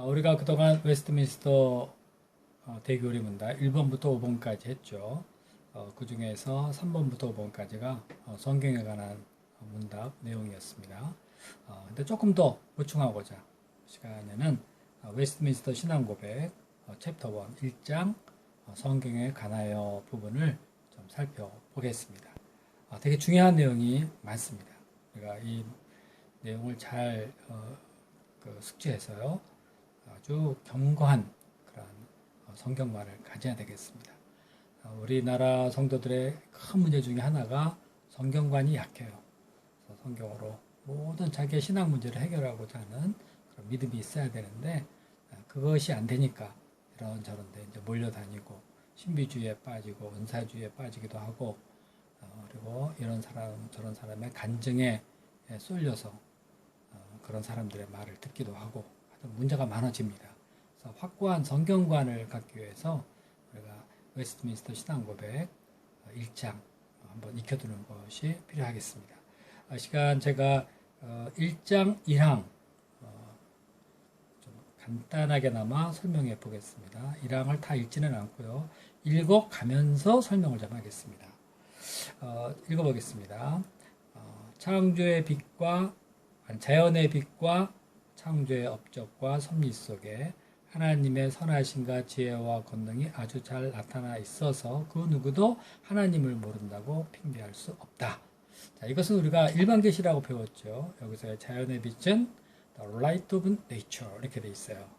우리가 그동안 웨스트민스터 대교리 문답 1번부터 5번까지 했죠. 그 중에서 3번부터 5번까지가 성경에 관한 문답 내용이었습니다. 근데 조금 더 보충하고자 시간에는 웨스트민스터 신앙고백 챕터 1, 1장 성경에 관하여 부분을 좀 살펴보겠습니다. 되게 중요한 내용이 많습니다. 우리가 이 내용을 잘 숙지해서요. 아주 견고한 그런 성경관을 가져야 되겠습니다. 우리나라 성도들의 큰 문제 중에 하나가 성경관이 약해요. 그래서 성경으로 모든 자기의 신앙 문제를 해결하고자 하는 그런 믿음이 있어야 되는데 그것이 안 되니까 이런저런 데 이제 몰려다니고 신비주의에 빠지고 은사주의에 빠지기도 하고 그리고 이런 사람 저런 사람의 간증에 쏠려서 그런 사람들의 말을 듣기도 하고 하여튼 문제가 많아집니다. 그래서 확고한 성경관을 갖기 위해서 우리가 웨스트민스터 신앙고백 1장 한번 익혀두는 것이 필요하겠습니다. 시간 제가 1장 1항 좀 간단하게나마 설명해 보겠습니다. 1항을 다 읽지는 않고요. 읽어가면서 설명을 좀 하겠습니다. 읽어보겠습니다. 창조의 빛과 자연의 빛과 창조의 업적과 섭리 속에 하나님의 선하심과 지혜와 권능이 아주 잘 나타나 있어서 그 누구도 하나님을 모른다고 핑계할 수 없다. 자, 이것은 우리가 일반 계시라고 배웠죠. 여기서 자연의 빛은 the light of nature 이렇게 돼 있어요.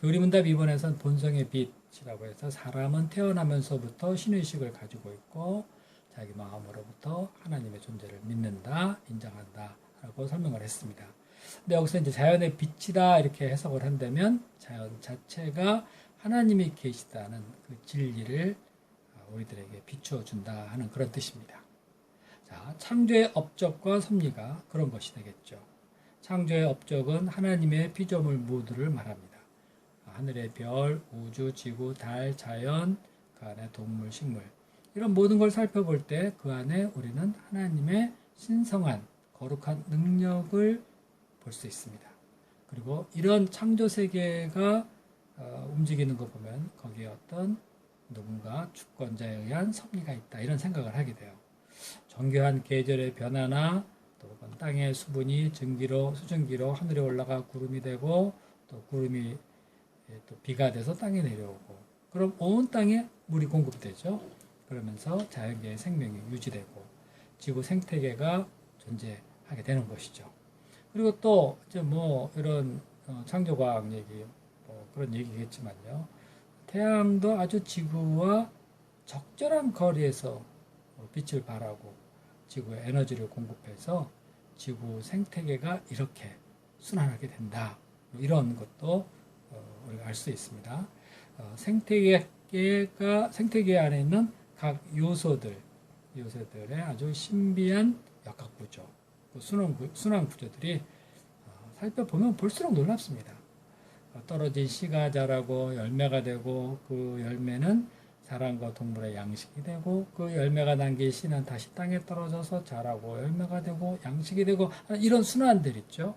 교리문답 2번에서는 본성의 빛이라고 해서 사람은 태어나면서부터 신의식을 가지고 있고 자기 마음으로부터 하나님의 존재를 믿는다, 인정한다 라고 설명을 했습니다. 근데 여기서 이제 자연의 빛이다 이렇게 해석을 한다면 자연 자체가 하나님이 계시다는 그 진리를 우리들에게 비추어 준다 하는 그런 뜻입니다. 자, 창조의 업적과 섭리가 그런 것이 되겠죠. 창조의 업적은 하나님의 피조물 모두를 말합니다. 하늘의 별, 우주, 지구, 달, 자연, 그 안에 동물, 식물 이런 모든 걸 살펴볼 때 그 안에 우리는 하나님의 신성한 거룩한 능력을 볼 수 있습니다. 그리고 이런 창조 세계가 움직이는 거 보면 거기에 어떤 누군가 주권자에 의한 섭리가 있다 이런 생각을 하게 돼요. 정교한 계절의 변화나 또 땅의 수분이 수증기로 하늘에 올라가 구름이 되고 또 구름이 또 비가 돼서 땅에 내려오고 그럼 온 땅에 물이 공급되죠. 그러면서 자연계의 생명이 유지되고 지구 생태계가 존재하게 되는 것이죠. 그리고 또 이제 뭐 이런 창조과학 얘기 그런 얘기겠지만요. 태양도 아주 지구와 적절한 거리에서 빛을 발하고 지구에 에너지를 공급해서 지구 생태계가 이렇게 순환하게 된다. 이런 것도 우리가 알 수 있습니다. 생태계 안에 있는 각 요소들의 아주 신비한 역학구조, 순환구조들이 살펴보면 볼수록 놀랍습니다. 떨어진 씨가 자라고 열매가 되고 그 열매는 사람과 동물의 양식이 되고 그 열매가 남긴 씨는 다시 땅에 떨어져서 자라고 열매가 되고 양식이 되고 이런 순환들 있죠.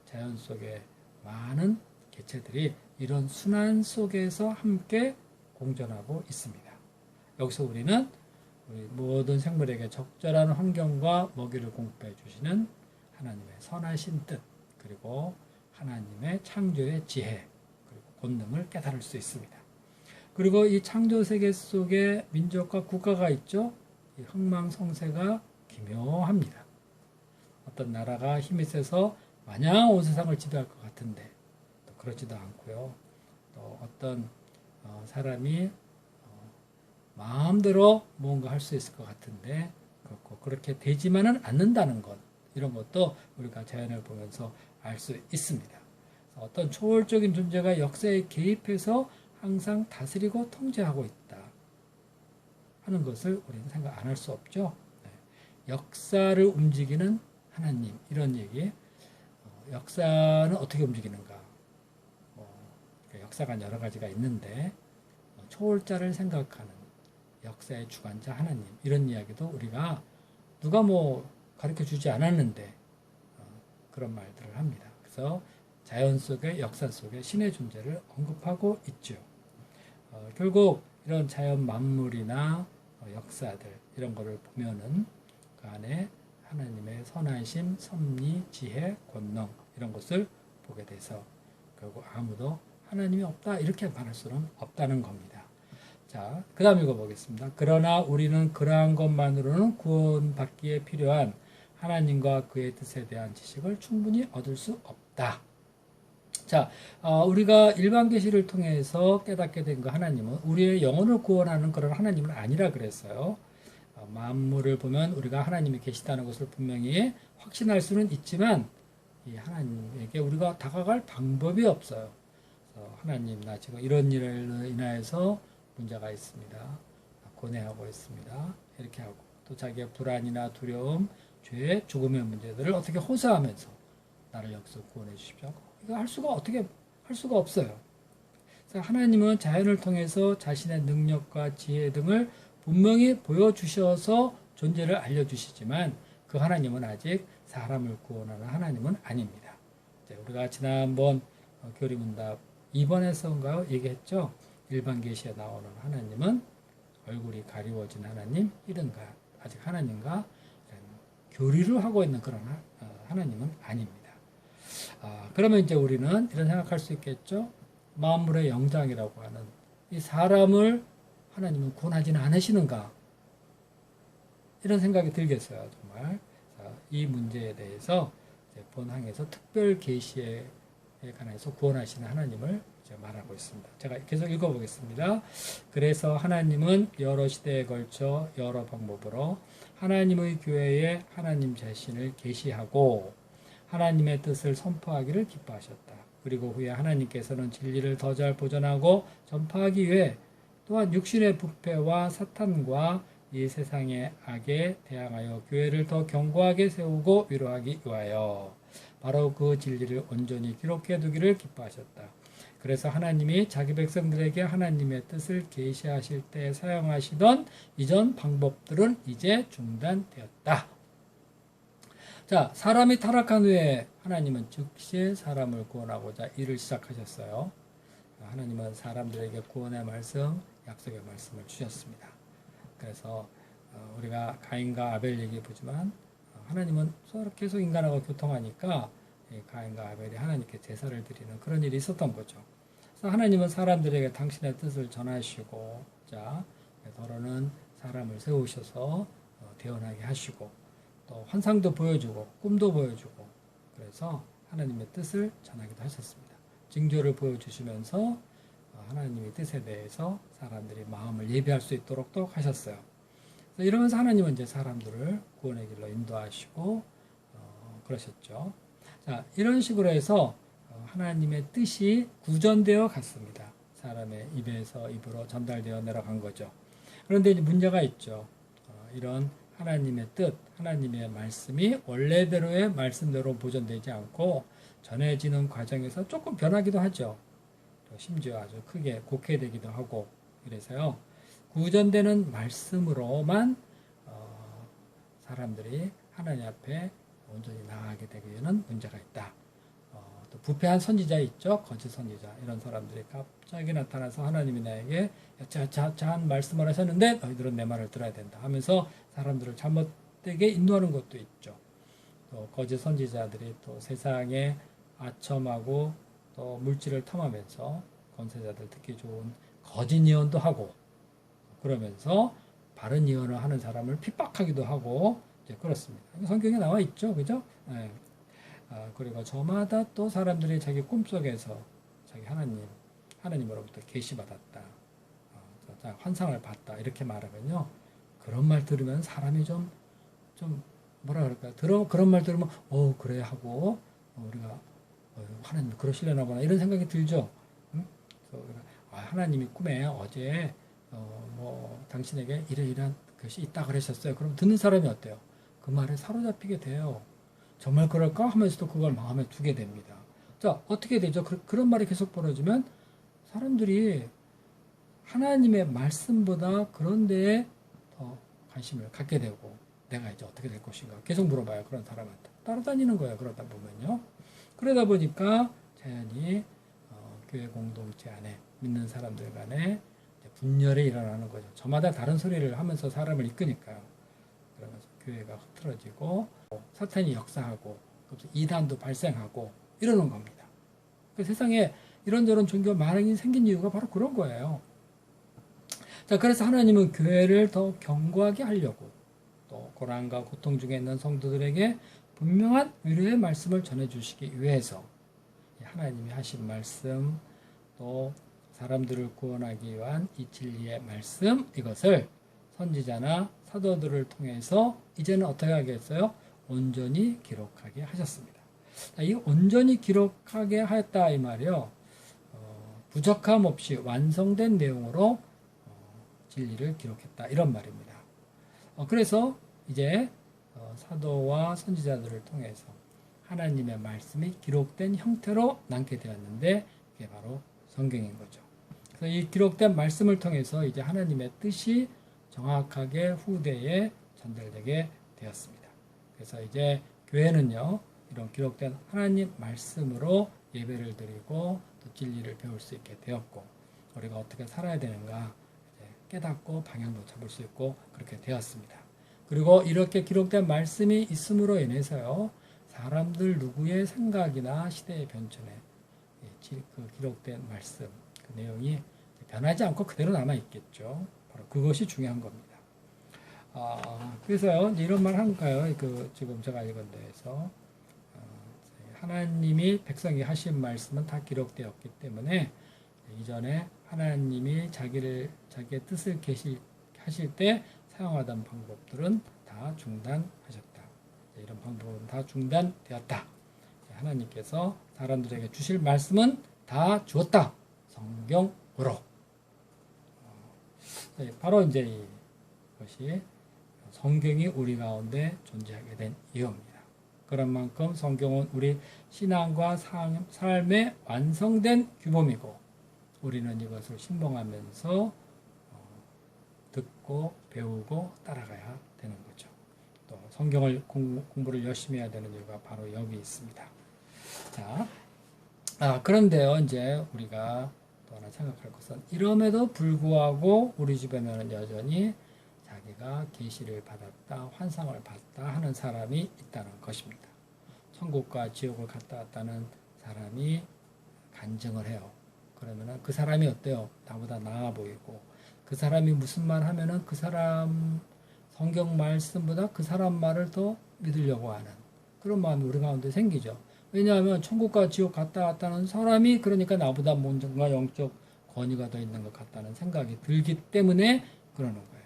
자연 속에 많은 개체들이 이런 순환 속에서 함께 공존하고 있습니다. 여기서 우리는 우리 모든 생물에게 적절한 환경과 먹이를 공급해 주시는 하나님의 선하신 뜻 그리고 하나님의 창조의 지혜 그리고 본능을 깨달을 수 있습니다. 그리고 이 창조 세계 속에 민족과 국가가 있죠. 이 흥망성쇠가 기묘합니다. 어떤 나라가 힘이 세서 마냥 온 세상을 지배할 것 같은데 또 그렇지도 않고요. 또 어떤 사람이 마음대로 뭔가 할 수 있을 것 같은데 그렇고 그렇게 되지만은 않는다는 것 이런 것도 우리가 자연을 보면서 알 수 있습니다. 어떤 초월적인 존재가 역사에 개입해서 항상 다스리고 통제하고 있다 하는 것을 우리는 생각 안 할 수 없죠. 역사를 움직이는 하나님 이런 얘기 역사는 어떻게 움직이는가 역사가 여러 가지가 있는데 초월자를 생각하는 역사의 주관자 하나님 이런 이야기도 우리가 누가 가르쳐 주지 않았는데 그런 말들을 합니다. 그래서 자연 속의 역사 속에 신의 존재를 언급하고 있죠. 결국 이런 자연 만물이나 역사들 이런 거를 보면은 그 안에 하나님의 선하심, 섭리, 지혜, 권능 이런 것을 보게 돼서 결국 아무도 하나님이 없다 이렇게 말할 수는 없다는 겁니다. 자, 그 다음 읽어보겠습니다. 그러나 우리는 그러한 것만으로는 구원받기에 필요한 하나님과 그의 뜻에 대한 지식을 충분히 얻을 수 없다. 자, 우리가 일반 계시를 통해서 깨닫게 된 거 하나님은 우리의 영혼을 구원하는 그런 하나님은 아니라 그랬어요. 만물을 보면 우리가 하나님이 계시다는 것을 분명히 확신할 수는 있지만 이 하나님에게 우리가 다가갈 방법이 없어요. 하나님, 나 지금 이런 일로 인하여서 문제가 있습니다. 고뇌하고 있습니다. 이렇게 하고 또 자기의 불안이나 두려움, 죄, 죽음의 문제들을 어떻게 호소하면서 나를 여기서 구원해 주십시오. 이거 할 수가 없어요. 그래서 하나님은 자연을 통해서 자신의 능력과 지혜 등을 분명히 보여주셔서 존재를 알려주시지만 그 하나님은 아직 사람을 구원하는 하나님은 아닙니다. 우리가 지난번 교리문답 2번에서인가요? 얘기했죠. 일반 계시에 나오는 하나님은 얼굴이 가리워진 하나님, 이른가 아직 하나님과 교리를 하고 있는 그런 하나님은 아닙니다. 그러면 이제 우리는 이런 생각할 수 있겠죠. 만물의 영장이라고 하는 이 사람을 하나님은 구원하지는 않으시는가? 이런 생각이 들겠어요, 정말. 이 문제에 대해서 본항에서 특별 계시에 관해서 구원하시는 하나님을 이제 말하고 있습니다. 제가 계속 읽어보겠습니다. 그래서 하나님은 여러 시대에 걸쳐 여러 방법으로 하나님의 교회에 하나님 자신을 계시하고 하나님의 뜻을 선포하기를 기뻐하셨다. 그리고 후에 하나님께서는 진리를 더 잘 보존하고 전파하기 위해 또한 육신의 부패와 사탄과 이 세상의 악에 대항하여 교회를 더 견고하게 세우고 위로하기 위하여 바로 그 진리를 온전히 기록해 두기를 기뻐하셨다. 그래서 하나님이 자기 백성들에게 하나님의 뜻을 계시하실 때 사용하시던 이전 방법들은 이제 중단되었다. 자, 사람이 타락한 후에 하나님은 즉시 사람을 구원하고자 일을 시작하셨어요. 하나님은 사람들에게 구원의 말씀, 약속의 말씀을 주셨습니다. 그래서 우리가 가인과 아벨 얘기해 보지만 하나님은 계속 인간하고 교통하니까 가인과 아벨이 하나님께 제사를 드리는 그런 일이 있었던 거죠. 그래서 하나님은 사람들에게 당신의 뜻을 전하시고, 자, 더러는 사람을 세우셔서 대언하게 하시고, 또 환상도 보여주고, 꿈도 보여주고, 그래서 하나님의 뜻을 전하기도 하셨습니다. 징조를 보여주시면서 하나님의 뜻에 대해서 사람들이 마음을 예비할 수 있도록 또 하셨어요. 이러면서 하나님은 이제 사람들을 구원의 길로 인도하시고 그러셨죠. 자, 이런 식으로 해서 하나님의 뜻이 구전되어 갔습니다. 사람의 입에서 입으로 전달되어 내려간 거죠. 그런데 이제 문제가 있죠. 이런 하나님의 뜻, 하나님의 말씀이 원래대로의 말씀대로 보존되지 않고 전해지는 과정에서 조금 변하기도 하죠. 또 심지어 아주 크게 곡해되기도 하고 이래서요. 구전되는 말씀으로만 사람들이 하나님 앞에 온전히 나아가게 되기에는 문제가 있다. 또 부패한 선지자 있죠. 거짓 선지자. 이런 사람들이 갑자기 나타나서 하나님이 나에게 자한 말씀을 하셨는데 너희들은 내 말을 들어야 된다 하면서 사람들을 잘못되게 인도하는 것도 있죠. 또 거짓 선지자들이 또 세상에 아첨하고 또 물질을 탐하면서 권세자들 듣기 좋은 거짓 예언도 하고 그러면서 바른 예언을 하는 사람을 핍박하기도 하고 이제 그렇습니다. 성경에 나와 있죠, 그죠? 네. 그리고 저마다 또 사람들이 자기 꿈속에서 자기 하나님으로부터 계시받았다, 환상을 봤다 이렇게 말하면요, 그런 말 들으면 사람이 좀 뭐라 그럴까요? 그런 말 들으면 그래 하고 우리가 하나님 그러시려나 보나 이런 생각이 들죠. 응? 하나님이 꿈에 어제 당신에게 이러이러한 것이 있다 그러셨어요. 그럼 듣는 사람이 어때요? 그 말에 사로잡히게 돼요. 정말 그럴까 하면서도 그걸 마음에 두게 됩니다. 자, 어떻게 되죠? 그런 말이 계속 벌어지면 사람들이 하나님의 말씀보다 그런 데에 더 관심을 갖게 되고 내가 이제 어떻게 될 것인가 계속 물어봐요. 그런 사람한테. 따라다니는 거예요. 그러다 보면요. 그러다 보니까 자연히 교회 공동체 안에 믿는 사람들 간에 분열이 일어나는 거죠. 저마다 다른 소리를 하면서 사람을 이끄니까요. 그러면서 교회가 흐트러지고 사탄이 역사하고 이단도 발생하고 이러는 겁니다. 그 세상에 이런저런 종교 만행이 생긴 이유가 바로 그런 거예요. 자, 그래서 하나님은 교회를 더 견고하게 하려고 또 고난과 고통 중에 있는 성도들에게 분명한 위로의 말씀을 전해주시기 위해서 하나님이 하신 말씀 또 사람들을 구원하기 위한 이 진리의 말씀 이것을 선지자나 사도들을 통해서 이제는 어떻게 하겠어요? 온전히 기록하게 하셨습니다. 이 온전히 기록하게 하였다 이 말이요. 부족함 없이 완성된 내용으로 진리를 기록했다 이런 말입니다. 그래서 이제 사도와 선지자들을 통해서 하나님의 말씀이 기록된 형태로 남게 되었는데 이게 바로 성경인 거죠. 그래서 이 기록된 말씀을 통해서 이제 하나님의 뜻이 정확하게 후대에 전달되게 되었습니다. 그래서 이제 교회는요, 이런 기록된 하나님 말씀으로 예배를 드리고 또 진리를 배울 수 있게 되었고, 우리가 어떻게 살아야 되는가 깨닫고 방향도 잡을 수 있고 그렇게 되었습니다. 그리고 이렇게 기록된 말씀이 있음으로 인해서요, 사람들 누구의 생각이나 시대의 변천에 그 기록된 말씀, 그 내용이 변하지 않고 그대로 남아있겠죠. 바로 그것이 중요한 겁니다. 그래서요, 이런 말 한가요? 지금 제가 읽은 데에서 하나님이 백성이 하신 말씀은 다 기록되었기 때문에 이전에 하나님이 자기의 뜻을 하실 때 사용하던 방법들은 다 중단하셨다. 이런 방법은 다 중단되었다. 하나님께서 사람들에게 주실 말씀은 다 주었다. 성경으로. 바로 이제 이것이 성경이 우리 가운데 존재하게 된 이유입니다. 그런 만큼 성경은 우리 신앙과 삶의 완성된 규범이고 우리는 이것을 신봉하면서 듣고 배우고 따라가야 되는 거죠. 또 성경을 공부를 열심히 해야 되는 이유가 바로 여기 있습니다. 자, 그런데요, 이제 우리가 또 하나 생각할 것은 이럼에도 불구하고 우리 주변에는 여전히 자기가 계시를 받았다, 환상을 봤다 하는 사람이 있다는 것입니다. 천국과 지옥을 갔다 왔다는 사람이 간증을 해요. 그러면은 그 사람이 어때요? 나보다 나아 보이고 그 사람이 무슨 말 하면은 그 사람 성경 말씀보다 그 사람 말을 더 믿으려고 하는 그런 마음이 우리 가운데 생기죠. 왜냐하면 천국과 지옥 갔다 왔다는 사람이 그러니까 나보다 뭔가 영적 권위가 더 있는 것 같다는 생각이 들기 때문에 그러는 거예요.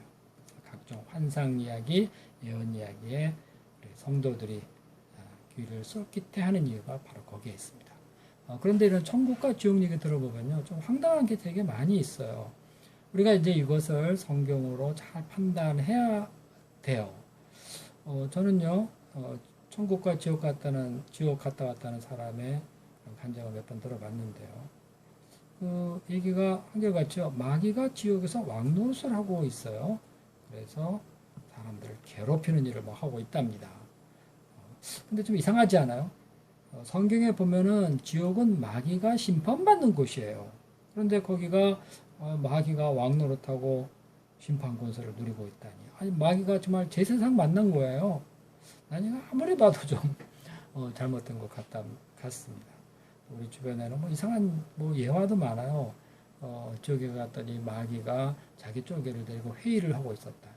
각종 환상 이야기, 예언 이야기에 우리 성도들이 귀를 쏠깃해 하는 이유가 바로 거기에 있습니다. 그런데 이런 천국과 지옥 얘기 들어보면요, 좀 황당한 게 되게 많이 있어요. 우리가 이제 이것을 성경으로 잘 판단해야 돼요. 저는요, 천국과 지옥 갔다 왔다는 사람의 간증을 몇 번 들어봤는데요. 그 얘기가 한결같죠. 마귀가 지옥에서 왕노릇을 하고 있어요. 그래서 사람들을 괴롭히는 일을 뭐 하고 있답니다. 근데 좀 이상하지 않아요? 성경에 보면은 지옥은 마귀가 심판받는 곳이에요. 그런데 거기가 마귀가 왕노릇하고 심판 권세를 누리고 있다니. 아니, 마귀가 정말 제 세상 만난 거예요. 아니, 아무리 봐도 좀 잘못된 것 같습니다. 우리 주변에는 뭐 이상한 예화도 많아요. 지옥에 갔더니 마귀가 자기 쪼개를 데리고 회의를 하고 있었다.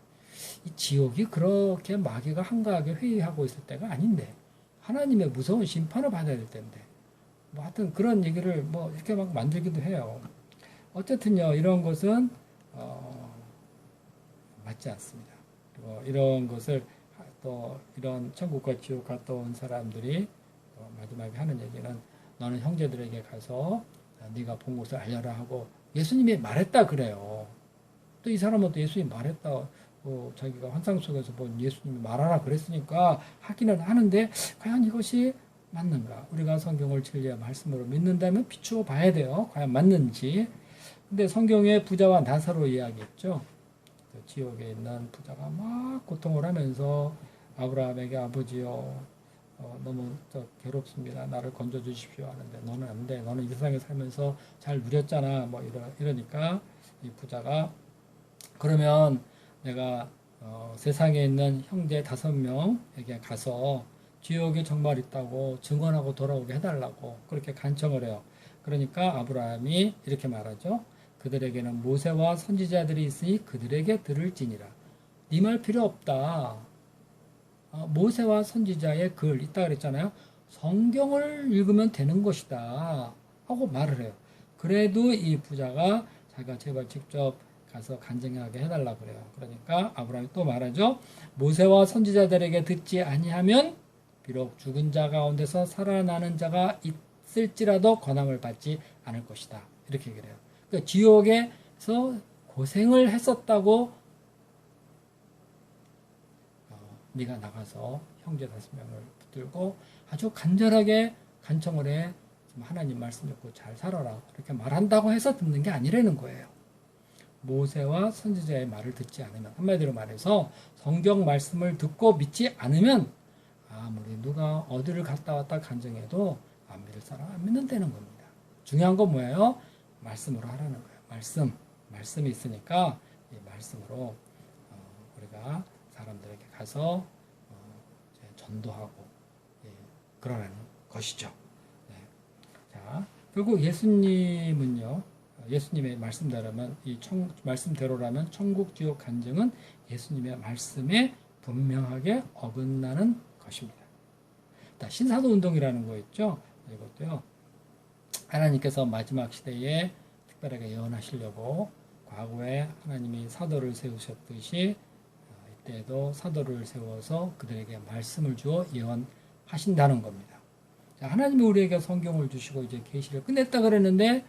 이 지옥이 그렇게 마귀가 한가하게 회의하고 있을 때가 아닌데 하나님의 무서운 심판을 받아야 될 텐데 뭐 하여튼 그런 얘기를 뭐 이렇게 막 만들기도 해요. 어쨌든요, 이런 것은 맞지 않습니다. 그리고 이런 것을 또 이런 천국과 지옥 갔다 온 사람들이 마지막에 하는 얘기는 너는 형제들에게 가서 네가 본 것을 알려라 하고 예수님이 말했다 그래요. 또 이 사람은 또 예수님이 말했다. 자기가 환상 속에서 본 예수님이 말하라 그랬으니까 하기는 하는데 과연 이것이 맞는가? 우리가 성경을 진리의 말씀으로 믿는다면 비추어 봐야 돼요. 과연 맞는지. 근데 성경에 부자와 나사로 이야기했죠. 지옥에 있는 부자가 막 고통을 하면서 아브라함에게 아버지요, 너무 괴롭습니다. 나를 건져 주십시오 하는데 너는 안 돼. 너는 이 세상에 살면서 잘 누렸잖아. 뭐 이러니까 이 부자가 그러면 내가 세상에 있는 형제 5명에게 가서 지옥이 정말 있다고 증언하고 돌아오게 해달라고 그렇게 간청을 해요. 그러니까 아브라함이 이렇게 말하죠. 그들에게는 모세와 선지자들이 있으니 그들에게 들을지니라. 네 말 필요 없다. 모세와 선지자의 글 있다 그랬잖아요. 성경을 읽으면 되는 것이다 하고 말을 해요. 그래도 이 부자가 자기가 제발 직접 가서 간증하게 해달라고 그래요. 그러니까 아브라함이 또 말하죠. 모세와 선지자들에게 듣지 아니하면 비록 죽은 자 가운데서 살아나는 자가 있을지라도 권함을 받지 않을 것이다. 이렇게 얘기를 해요. 그러니까 지옥에서 고생을 했었다고 네가 나가서 형제 5명을 붙들고 아주 간절하게 간청을 해 하나님 말씀 듣고 잘 살아라 이렇게 말한다고 해서 듣는 게 아니라는 거예요. 모세와 선지자의 말을 듣지 않으면, 한마디로 말해서 성경 말씀을 듣고 믿지 않으면 아무리 누가 어디를 갔다 왔다 간증해도 안 믿을 사람 안 믿는다는 겁니다. 중요한 건 뭐예요? 말씀으로 하라는 거예요. 말씀이 있으니까 이 말씀으로 우리가 사람들에게 가서 전도하고 그러라는 것이죠. 네. 자, 결국 예수님은요. 예수님의 말씀대로라면 말씀대로라면 천국 지옥 간증은 예수님의 말씀에 분명하게 어긋나는 것입니다. 신사도 운동이라는 거 있죠. 이것도요. 하나님께서 마지막 시대에 특별하게 예언하시려고 과거에 하나님이 사도를 세우셨듯이 이때도 사도를 세워서 그들에게 말씀을 주어 예언하신다는 겁니다. 자, 하나님이 우리에게 성경을 주시고 이제 계시를 끝냈다 그랬는데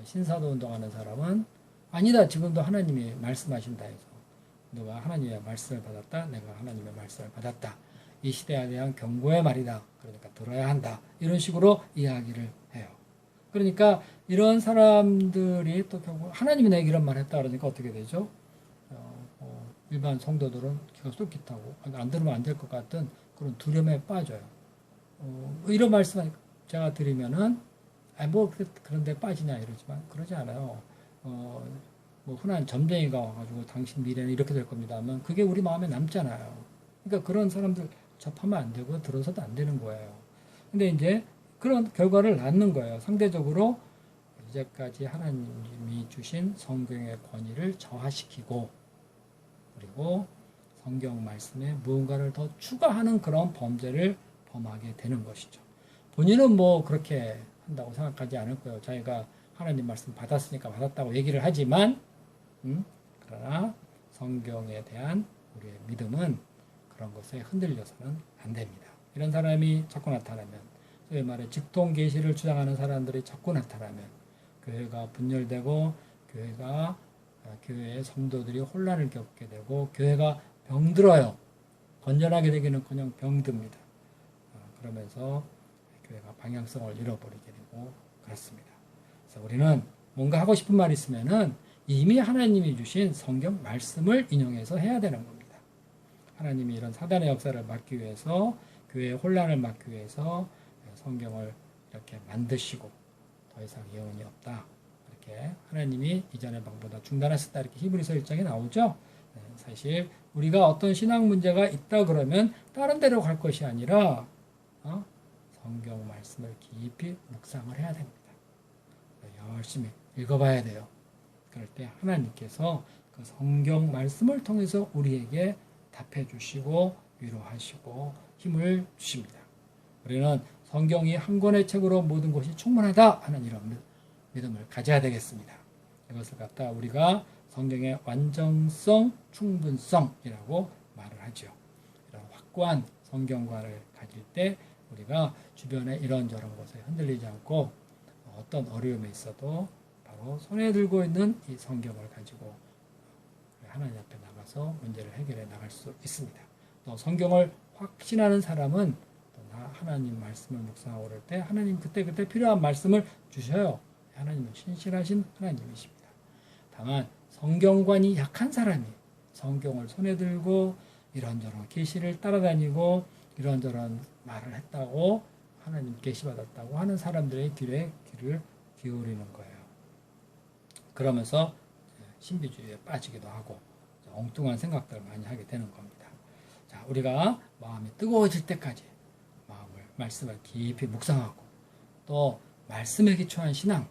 신사도 운동하는 사람은 아니다. 지금도 하나님이 말씀하신다 해서 너가 하나님의 말씀을 받았다. 내가 하나님의 말씀을 받았다. 이 시대에 대한 경고의 말이다. 그러니까 들어야 한다. 이런 식으로 이야기를 해요. 그러니까 이런 사람들이 또 결국 하나님이 내게 이런 말 했다 그러니까 어떻게 되죠? 일반 성도들은 귀가 쏠깃하고 안 들으면 안 될 것 같은 그런 두려움에 빠져요. 이런 말씀 제가 드리면은 그런데 빠지냐 이러지만 그러지 않아요. 뭐 흔한 점쟁이가 와가지고 당신 미래는 이렇게 될 겁니다 하면 그게 우리 마음에 남잖아요. 그러니까 그런 사람들 접하면 안 되고 들어서도 안 되는 거예요. 근데 이제 그런 결과를 낳는 거예요. 상대적으로 이제까지 하나님이 주신 성경의 권위를 저하시키고 그리고 성경 말씀에 무언가를 더 추가하는 그런 범죄를 범하게 되는 것이죠. 본인은 뭐 그렇게 한다고 생각하지 않을 거예요. 자기가 하나님 말씀 받았으니까 받았다고 얘기를 하지만 그러나 성경에 대한 우리의 믿음은 그런 것에 흔들려서는 안 됩니다. 이런 사람이 자꾸 나타나면 소위 말해 직통 계시를 주장하는 사람들이 자꾸 나타나면 교회가 분열되고 교회의 성도들이 혼란을 겪게 되고 교회가 병들어요. 건전하게 되기는커녕 병듭니다. 그러면서 교회가 방향성을 잃어버리게 되고 그렇습니다. 그래서 우리는 뭔가 하고 싶은 말이 있으면은 이미 하나님이 주신 성경 말씀을 인용해서 해야 되는 겁니다. 하나님이 이런 사단의 역사를 막기 위해서 교회의 혼란을 막기 위해서 성경을 이렇게 만드시고 더 이상 예언이 없다. 이렇게 하나님이 이전의 방보다 중단하셨다. 이렇게 히브리서 1장에 나오죠. 사실 우리가 어떤 신앙 문제가 있다 그러면 다른 데로 갈 것이 아니라 성경 말씀을 깊이 묵상을 해야 됩니다. 열심히 읽어봐야 돼요. 그럴 때 하나님께서 그 성경 말씀을 통해서 우리에게 답해 주시고 위로하시고 힘을 주십니다. 우리는 성경이 한 권의 책으로 모든 것이 충분하다 하는 이런 믿음을 가져야 되겠습니다. 이것을 갖다 우리가 성경의 완전성, 충분성이라고 말을 하죠. 이런 확고한 성경관을 가질 때 우리가 주변에 이런저런 것에 흔들리지 않고 어떤 어려움이 있어도 바로 손에 들고 있는 이 성경을 가지고 하나님 앞에 나가서 문제를 해결해 나갈 수 있습니다. 또 성경을 확신하는 사람은 또 하나님 말씀을 묵상하고 그럴 때 하나님 그때그때 필요한 말씀을 주셔요. 하나님은 신실하신 하나님이십니다. 다만 성경관이 약한 사람이 성경을 손에 들고 이런저런 계시를 따라다니고 이런저런 말을 했다고 하나님 계시받았다고 하는 사람들의 귀에 귀를 기울이는 거예요. 그러면서 신비주의에 빠지기도 하고 엉뚱한 생각들을 많이 하게 되는 겁니다. 자, 우리가 마음이 뜨거워질 때까지 말씀을 깊이 묵상하고 또 말씀에 기초한 신앙,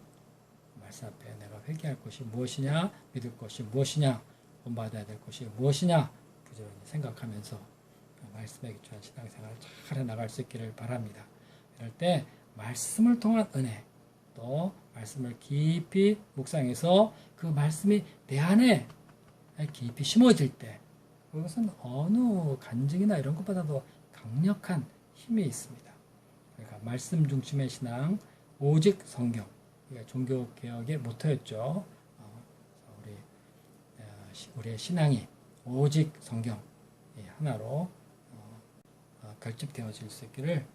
말씀 앞에 내가 회개할 것이 무엇이냐, 믿을 것이 무엇이냐, 본받아야 될 것이 무엇이냐 부지런히 생각하면서 말씀에 기초한 신앙생활을 잘 해나갈 수 있기를 바랍니다. 이럴 때 말씀을 통한 은혜, 또 말씀을 깊이 묵상해서 그 말씀이 내 안에 깊이 심어질 때 그것은 어느 간증이나 이런 것보다도 강력한 힘이 있습니다. 그러니까 말씀 중심의 신앙, 오직 성경, 종교개혁의 모토였죠. 우리의 신앙이 오직 성경 하나로 결집되어질 수 있기를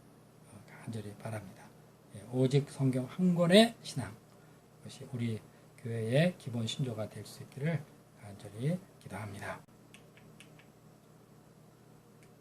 간절히 바랍니다. 오직 성경 한 권의 신앙, 그것이 우리 교회의 기본 신조가 될 수 있기를 간절히 기도합니다.